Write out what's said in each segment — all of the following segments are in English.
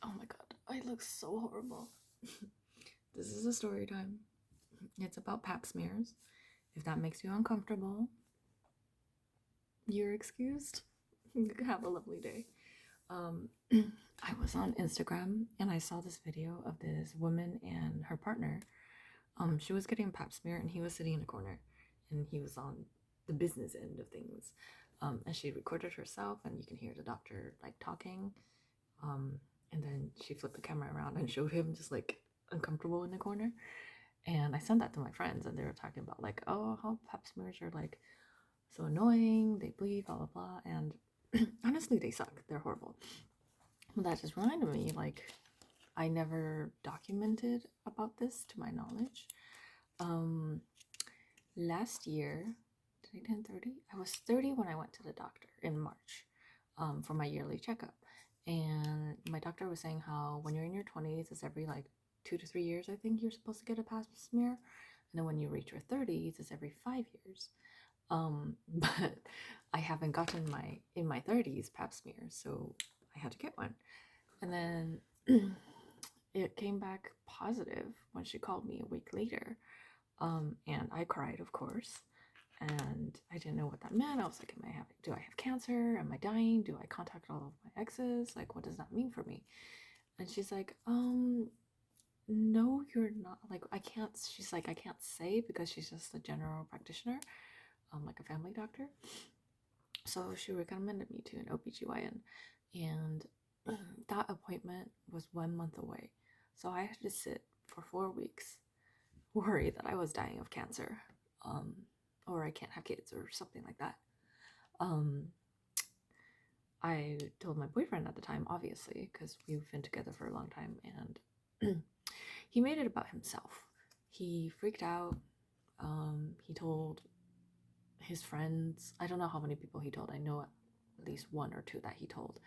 Oh my god, I look so horrible. This is a story time. It's about pap smears. If that makes you uncomfortable, you're excused. Have a lovely day. I was on Instagram and I saw this video of this woman and her partner. She was getting a pap smear and he was sitting in a corner and he was on the business end of things. And she recorded herself and you can hear the doctor like talking. And then she flipped the camera around and showed him just like uncomfortable in the corner. And I sent that to my friends and they were talking about like, oh, how pap smears are like so annoying, they bleed, blah blah blah. And honestly, they suck. They're horrible. But that just reminded me, like, I never documented about this to my knowledge. Last year, did I turn 30? I was 30 when I went to the doctor in March for my yearly checkup. And my doctor was saying how when you're in your 20s, it's every like 2 to 3 years, I think you're supposed to get a pap smear. And then when you reach your 30s, it's every 5 years. But I haven't gotten in my 30s pap smear, so I had to get one. And then it came back positive when she called me a week later. And I cried, of course. And I didn't know what that meant. I was like, do I have cancer? Am I dying? Do I contact all of my exes? Like, what does that mean for me? And she's like, no, you're not. Like, she's like, I can't say because she's just a general practitioner, like a family doctor. So she recommended me to an OBGYN. And that appointment was 1 month away. So I had to sit for 4 weeks worried that I was dying of cancer, or I can't have kids or something like that. I told my boyfriend at the time, obviously, because we've been together for a long time, and he made it about himself. He freaked out. He told his friends. I don't know how many people he told. I know at least 1 or 2 that he told.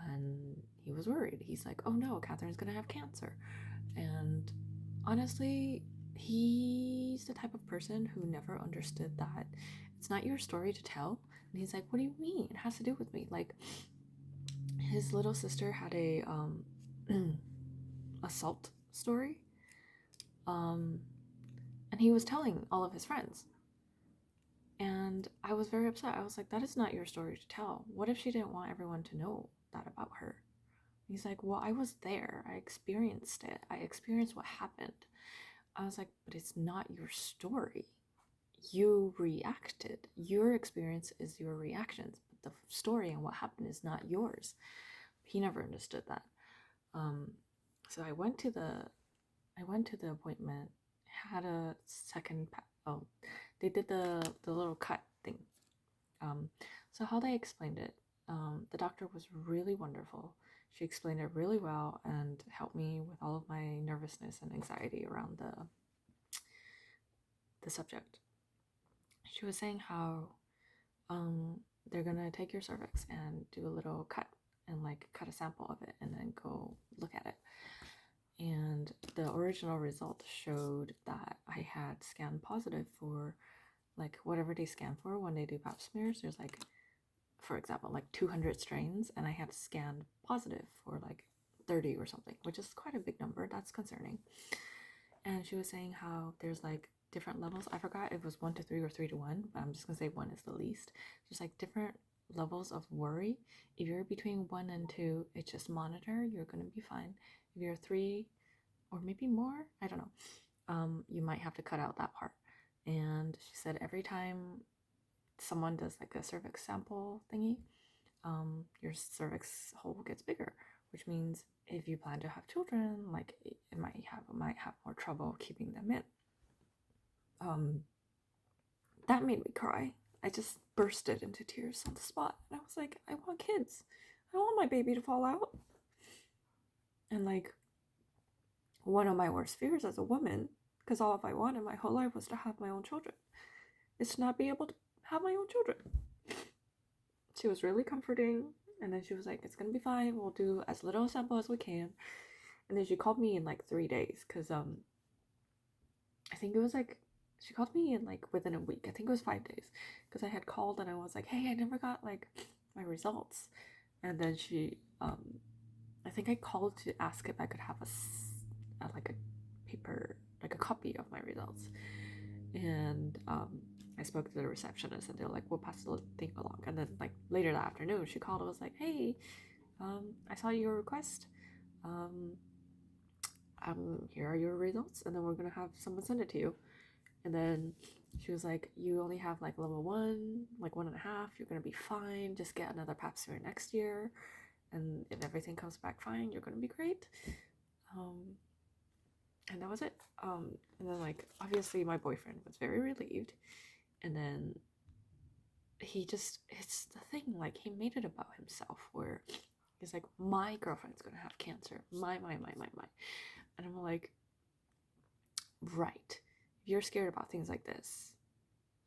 And he was worried. He's like, oh no, Catherine's gonna have cancer. And honestly, he's the type of person who never understood that it's not your story to tell. And he's like, what do you mean? It has to do with me. Like, his little sister had a assault story. And he was telling all of his friends. And I was very upset. I was like, that is not your story to tell. What if she didn't want everyone to know that about her? He's like, well, I was there. I experienced it. I experienced what happened. I was like, but it's not your story. You reacted. Your experience is your reactions, but the story and what happened is not yours. He never understood that. So I went to the appointment, had a second. They did the little cut thing. So how they explained it, the doctor was really wonderful. She explained it really well and helped me with all of my nervousness and anxiety around the subject. She was saying how they're gonna take your cervix and do a little cut and like cut a sample of it and then go look at it. And the original result showed that I had scanned positive for like whatever they scan for when they do pap smears. There's like, for example, like 200 strains, and I had scanned positive for like 30 or something, which is quite a big number. That's concerning. And she was saying how there's like different levels. I forgot if it was 1 to 3 or 3 to 1, but I'm just gonna say 1 is the least. There's like different levels of worry. If you're between 1 and 2, it's just monitor, you're gonna be fine. If you're 3 or maybe more, I don't know, you might have to cut out that part. And she said every time someone does like a cervix sample thingy, your cervix hole gets bigger, which means if you plan to have children, like it might have more trouble keeping them in. That made me cry. I just bursted into tears on the spot, and I was like, I want kids. I don't want my baby to fall out. And like, one of my worst fears as a woman, because all I wanted my whole life was to have my own children, is to not be able to have my own children. She was really comforting, and then she was like, it's gonna be fine, we'll do as little sample as we can. And then she called me in like 3 days, because I think it was like, she called me in like within a week. I think it was 5 days, because I had called and I was like, hey, I never got like my results. And then she I think I called to ask if I could have like a paper, like a copy of my results. And I spoke to the receptionist, and they were like, "We'll pass the thing along." And then like later that afternoon, she called and was like, "Hey, I saw your request. Um, here are your results, and then we're gonna have someone send it to you." And then she was like, "You only have like level 1, like 1.5. You're gonna be fine. Just get another Pap smear next year, and if everything comes back fine, you're gonna be great." Um, and that was it. And then like obviously my boyfriend was very relieved, and then it's the thing, like he made it about himself, where he's like, my girlfriend's gonna have cancer, my, and I'm like, right, if you're scared about things like this,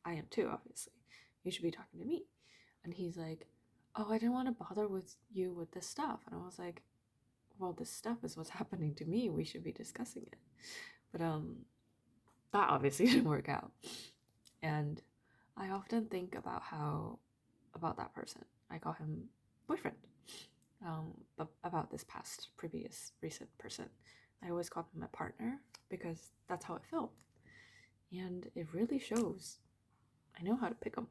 I am too, obviously, you should be talking to me. And he's like, oh, I didn't want to bother with you with this stuff. And I was like, well, this stuff is what's happening to me, we should be discussing it. But that obviously didn't work out. And I often think about that person, I call him boyfriend, but about this recent person, I always call him a partner because that's how it felt. And it really shows. I know how to pick them.